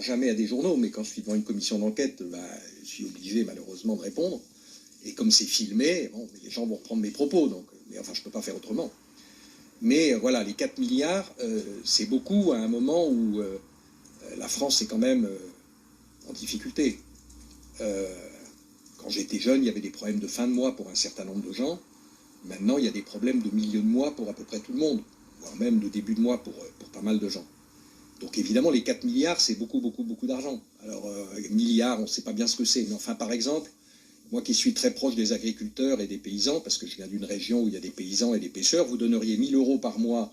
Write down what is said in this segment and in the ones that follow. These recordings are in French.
jamais à des journaux, mais quand je suis devant une commission d'enquête, je suis obligé malheureusement de répondre. Et comme c'est filmé, bon, les gens vont reprendre mes propos, donc, mais enfin je ne peux pas faire autrement. Mais voilà, les 4 milliards, c'est beaucoup à un moment où la France est quand même en difficulté. Quand j'étais jeune, il y avait des problèmes de fin de mois pour un certain nombre de gens. Maintenant, il y a des problèmes de milieu de mois pour à peu près tout le monde, voire même de début de mois pour pas mal de gens. Donc évidemment, les 4 milliards, c'est beaucoup, beaucoup, beaucoup d'argent. Alors, milliards, on ne sait pas bien ce que c'est. Mais enfin, par exemple, moi qui suis très proche des agriculteurs et des paysans, parce que je viens d'une région où il y a des paysans et des pêcheurs, vous donneriez 1 000 € par mois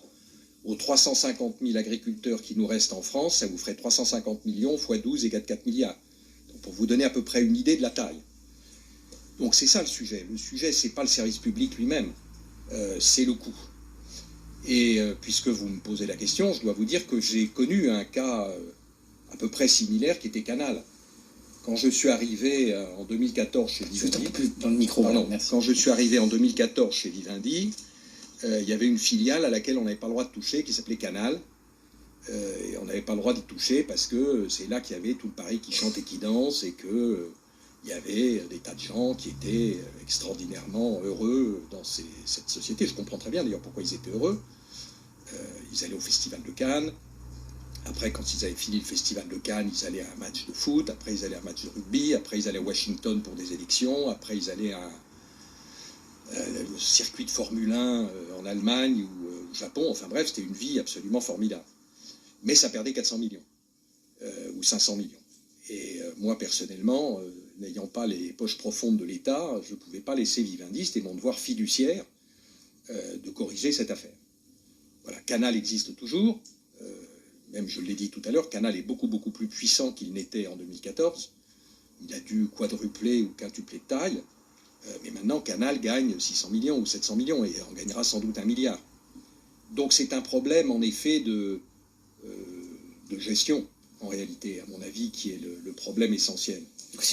aux 350 000 agriculteurs qui nous restent en France, ça vous ferait 350 millions x 12 égale 4 milliards. Donc, pour vous donner à peu près une idée de la taille. Donc c'est ça le sujet. Le sujet, c'est pas le service public lui-même, c'est le coût. Et puisque vous me posez la question, je dois vous dire que j'ai connu un cas à peu près similaire qui était Canal. Quand je suis arrivé en 2014 chez Vivendi... Juste un peu plus dans le micro, pardon, merci. Quand je suis arrivé en 2014 chez Vivendi, il y avait une filiale à laquelle on n'avait pas le droit de toucher, qui s'appelait Canal. Et on n'avait pas le droit d'y toucher parce que c'est là qu'il y avait tout le Paris qui chante et qui danse et que... il y avait des tas de gens qui étaient extraordinairement heureux dans cette société. Je comprends très bien d'ailleurs pourquoi ils étaient heureux. Ils allaient au Festival de Cannes. Après, quand ils avaient fini le Festival de Cannes, ils allaient à un match de foot. Après, ils allaient à un match de rugby. Après, ils allaient à Washington pour des élections. Après, ils allaient à le circuit de Formule 1 en Allemagne ou au Japon. Enfin bref, c'était une vie absolument formidable. Mais ça perdait 400 millions ou 500 millions. Et moi, personnellement, n'ayant pas les poches profondes de l'État, je ne pouvais pas laisser Vivendi, c'était mon devoir fiduciaire de corriger cette affaire. Voilà, Canal existe toujours, même je l'ai dit tout à l'heure, Canal est beaucoup, beaucoup plus puissant qu'il n'était en 2014. Il a dû quadrupler ou quintupler de taille, mais maintenant Canal gagne 600 millions ou 700 millions et en gagnera sans doute 1 milliard. Donc c'est un problème, en effet, de gestion, en réalité, à mon avis, qui est le problème essentiel.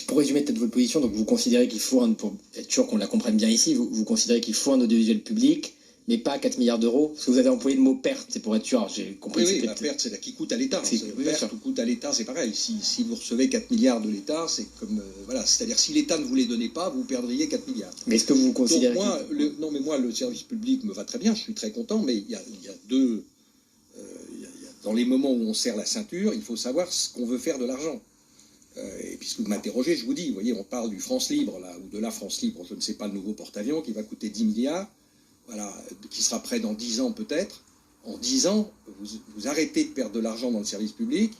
Pour résumer peut-être votre position, donc vous considérez qu'il faut, pour être sûr qu'on la comprenne bien ici, vous considérez qu'il faut un audiovisuel public, mais pas 4 milliards d'euros, parce que vous avez employé le mot perte, c'est pour être sûr, j'ai compris. Oui, la perte, c'est la qui coûte à l'État. Perte ou coûte à l'État, c'est pareil. Si vous recevez 4 milliards de l'État, c'est comme... voilà, c'est-à-dire si l'État ne vous les donnait pas, vous perdriez 4 milliards. Mais est-ce que vous considérez... Donc moi, moi, le service public me va très bien, je suis très content, mais il y a deux... dans les moments où on serre la ceinture, il faut savoir ce qu'on veut faire de l'argent. Et puisque vous m'interrogez, je vous dis, vous voyez, on parle du France Libre, là, ou de la France Libre, je ne sais pas, le nouveau porte-avions, qui va coûter 10 milliards, voilà, qui sera prêt dans 10 ans peut-être. En 10 ans, vous arrêtez de perdre de l'argent dans le service public,